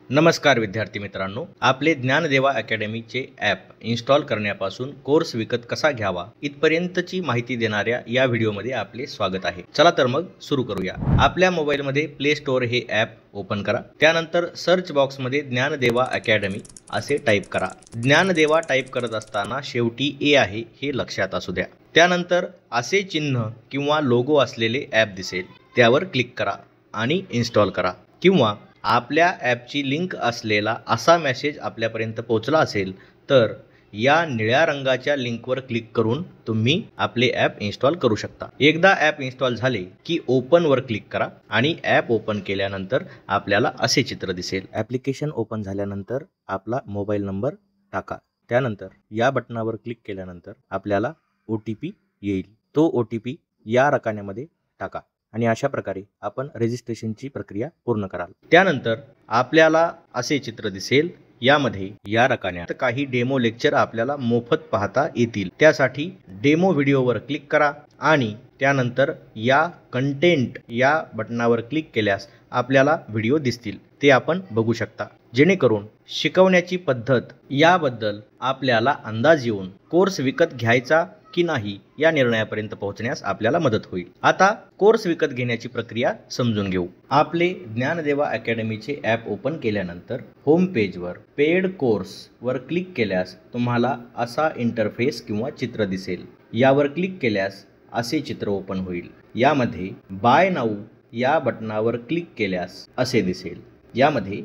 नमस्कार विद्यार्थी मित्रांनो, आपले ज्ञानदेवा अकॅडमीचे ॲप इन्स्टॉल करण्यापासून कोर्स विकत कसा घ्यावा इथपर्यंतची माहिती देणाऱ्या या व्हिडिओमध्ये आपले स्वागत आहे। चला तर मग सुरू करूया। आपल्या मोबाईलमध्ये प्ले स्टोअर हे ॲप ओपन करा। त्यानंतर सर्च बॉक्समध्ये ज्ञानदेवा अकॅडमी असे टाईप करा। ज्ञानदेवा टाईप करत असताना शेवटी ए आहे हे लक्षात असू द्या। त्यानंतर असे चिन्ह किंवा लोगो असलेले ॲप दिसेल, त्यावर क्लिक करा आणि इन्स्टॉल करा। किंवा आपल्या ॲपची लिंक असलेला असा मेसेज आपल्यापर्यंत पोहोचला असेल तर या निळ्या रंगाच्या लिंकवर क्लिक करून तुम्ही आपले ॲप इन्स्टॉल करू शकता। एकदा ॲप इन्स्टॉल झाले की ओपनवर क्लिक करा आणि ॲप ओपन केल्यानंतर आपल्याला असे चित्र दिसेल। ॲप्लिकेशन ओपन झाल्यानंतर आपला मोबाईल नंबर टाका। त्यानंतर या बटनावर क्लिक केल्यानंतर आपल्याला OTP येईल। तो OTP या रकान्यामध्ये टाका आणि अशा प्रकारे आपण रजिस्ट्रेशनची प्रक्रिया पूर्ण कराल। त्यानंतर आपल्याला असे चित्र दिसेल। यामध्ये या रकान्यात काही डेमो लेक्चर आपल्याला मोफत पाहता येतील। त्यासाठी डेमो व्हिडिओवर क्लिक करा आणि त्यानंतर या कंटेंट या बटनावर क्लिक केल्यास आपल्याला व्हिडिओ दिसतील, ते आपण बघू शकता। जेणेकरून शिकवण्याची पद्धत याबद्दल आपल्याला अंदाज येऊन कोर्स विकत घ्यायचा की नाही या निर्णयापर्यंत पोहोचण्यास आपल्याला मदत होईल। आता कोर्स विकत घेण्याची प्रक्रिया समजून घेऊ। आपले ज्ञानदेवा अकॅडमीचे ॲप ओपन केल्यानंतर होम पेजवर पेड कोर्स वर क्लिक केल्यास तुम्हाला असा इंटरफेस किंवा चित्र दिसेल। यावर क्लिक केल्यास असे चित्र ओपन होईल। यामध्ये बाय नाऊ या बटनावर क्लिक केल्यास असे दिसेल। यामध्ये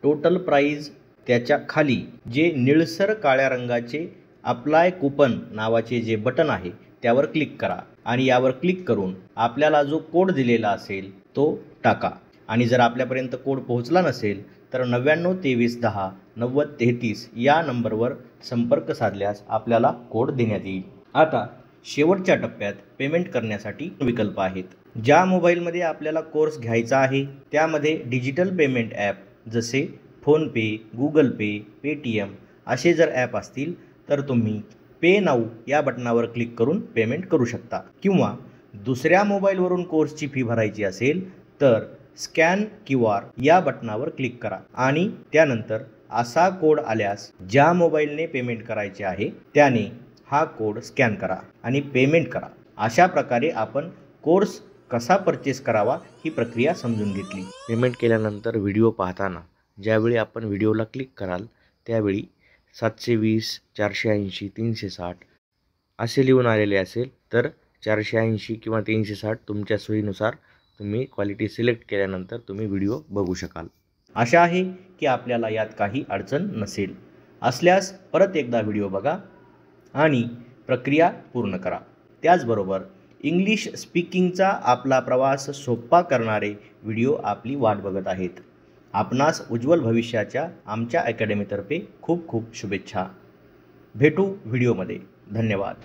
टोटल प्राइस, त्याच्या खाली जे निळसर काळ्या रंगाचे अप्लाय कूपन नावाचे जे बटन आहे त्यावर क्लिक करा आणि यावर क्लिक करून आपल्याला जो कोड दिलेला असेल तो टाका। आणि जर आपल्यापर्यंत कोड पोहोचला नसेल तर 9923109033 या नंबरवर संपर्क साधल्यास आपल्याला कोड देण्यात येईल। आता शेवटच्या टप्प्यात पेमेंट करण्यासाठी विकल्प आहेत। ज्या मोबाईलमध्ये आपल्याला कोर्स घ्यायचा आहे त्यामध्ये डिजिटल पेमेंट ॲप जसे फोनपे, गुगल पे, पेटीएम असे जर ॲप असतील तर तुम्ही पे नाऊ या बटनावर क्लिक करून पेमेंट करू शकता। किंवा दुसऱ्या मोबाईलवरून कोर्सची फी भरायची असेल तर स्कॅन QR या बटनावर क्लिक करा आणि त्यानंतर असा कोड आल्यास ज्या मोबाईलने पेमेंट करायचे आहे त्याने हा कोड स्कॅन करा आणि पेमेंट करा। अशा प्रकारे आपण कोर्स कसा परचेस करावा ही प्रक्रिया समजून घेतली। पेमेंट केल्यानंतर व्हिडिओ पाहताना ज्यावेळी आपण व्हिडिओला क्लिक कराल त्यावेळी 720, 480, 360 असे लिहून आलेले असेल तर 480 किंवा 360 तुमच्या सोयीनुसार तुम्ही क्वालिटी सिलेक्ट केल्यानंतर तुम्ही व्हिडिओ बघू शकाल। आशा आहे की आपल्याला यात काही अडचण नसेल। असल्यास परत एकदा व्हिडिओ बघा आणि प्रक्रिया पूर्ण करा। त्याचबरोबर इंग्लिश स्पीकिंगचा आपला प्रवास सोपा करणारे व्हिडिओ आपली वाट बघत आहेत। आपणास उज्ज्वल भविष्याच्या आमच्या अकॅडमीतर्फे खूप खूप शुभेच्छा। भेटू व्हिडिओमध्ये। धन्यवाद।